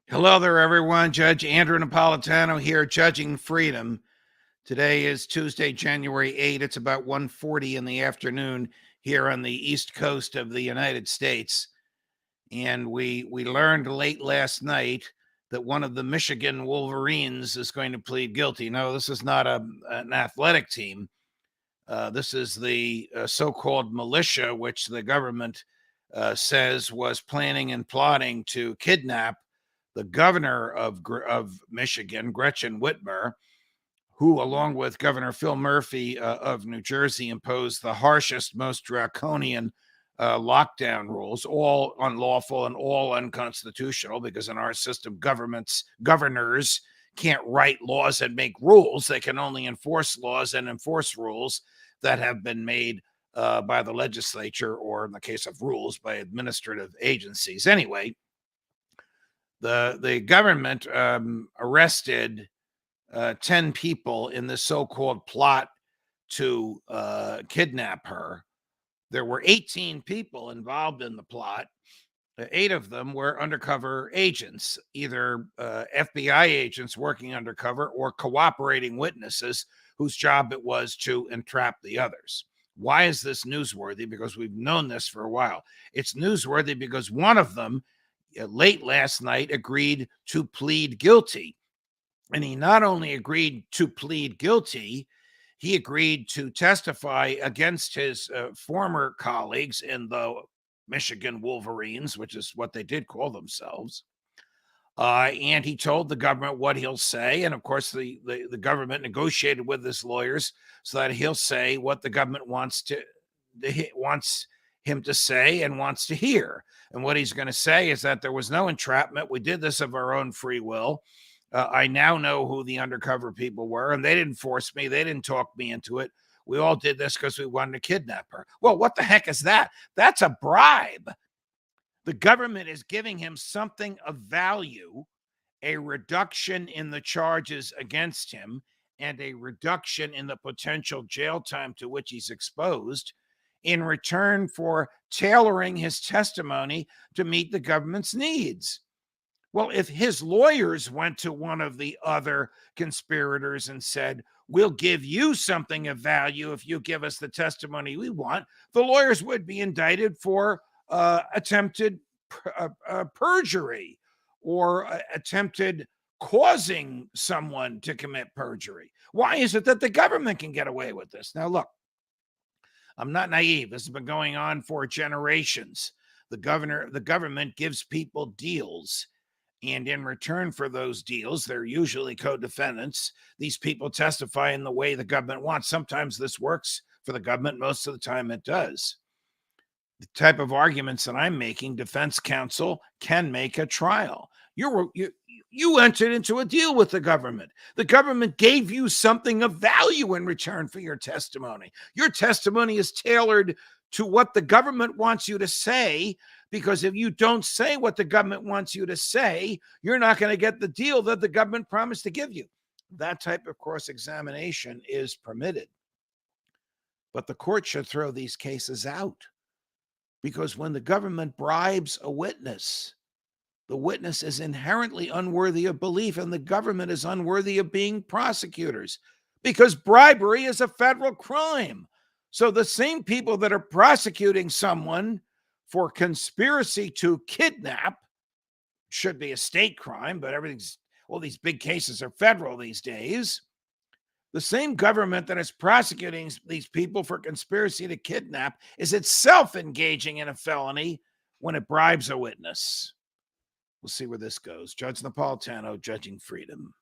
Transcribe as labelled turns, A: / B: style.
A: Hello there, everyone. Judge Andrew Napolitano here, Judging Freedom. Today is Tuesday, January 8th. It's about 1:40 in the afternoon here on the East Coast of the United States. And we learned late last night that one of the Michigan Wolverines is going to plead guilty. No, this is not an athletic team. This is the so-called militia, which the government says was planning and plotting to kidnap the governor of Michigan, Gretchen Whitmer, who, along with Governor Phil Murphy of New Jersey, imposed the harshest, most draconian lockdown rules, all unlawful and all unconstitutional, because in our system, governors can't write laws and make rules. They can only enforce laws and enforce rules that have been made by the legislature, or in the case of rules, by administrative agencies. Anyway, the government arrested 10 people in the so-called plot to kidnap her. There were 18 people involved in the plot. 8 of them were undercover agents, either FBI agents working undercover or cooperating witnesses whose job it was to entrap the others. Why is this newsworthy? Because we've known this for a while. It's newsworthy because one of them, late last night, agreed to plead guilty. And he not only agreed to plead guilty, he agreed to testify against his former colleagues in the Michigan Wolverines, which is what they did call themselves. And he told the government what he'll say. And of course, the government negotiated with his lawyers so that he'll say what the government wants him to say and wants to hear. And what he's going to say is that there was no entrapment. We did this of our own free will. I now know who the undercover people were, and they didn't force me. They didn't talk me into it. We all did this because we wanted to kidnap her. Well, what the heck is that? That's a bribe. The government is giving him something of value, a reduction in the charges against him, and a reduction in the potential jail time to which he's exposed, in return for tailoring his testimony to meet the government's needs. Well, if his lawyers went to one of the other conspirators and said, "We'll give you something of value if you give us the testimony we want," the lawyers would be indicted for attempted perjury or attempted causing someone to commit perjury. Why is it that the government can get away with this? Now, look, I'm not naive. This has been going on for generations. The government gives people deals. And in return for those deals, they're usually co-defendants. These people testify in the way the government wants. Sometimes this works for the government. Most of the time it does. The type of arguments that I'm making, defense counsel can make at trial. You entered into a deal with the government. The government gave you something of value in return for your testimony. Your testimony is tailored to what the government wants you to say, because if you don't say what the government wants you to say, you're not going to get the deal that the government promised to give you. That type of cross-examination is permitted. But the court should throw these cases out, because when the government bribes a witness, the witness is inherently unworthy of belief, and the government is unworthy of being prosecutors, because bribery is a federal crime. So the same people that are prosecuting someone for conspiracy to kidnap, should be a state crime, but all these big cases are federal these days. The same government that is prosecuting these people for conspiracy to kidnap is itself engaging in a felony when it bribes a witness. We'll see where this goes. Judge Napolitano, Judging Freedom.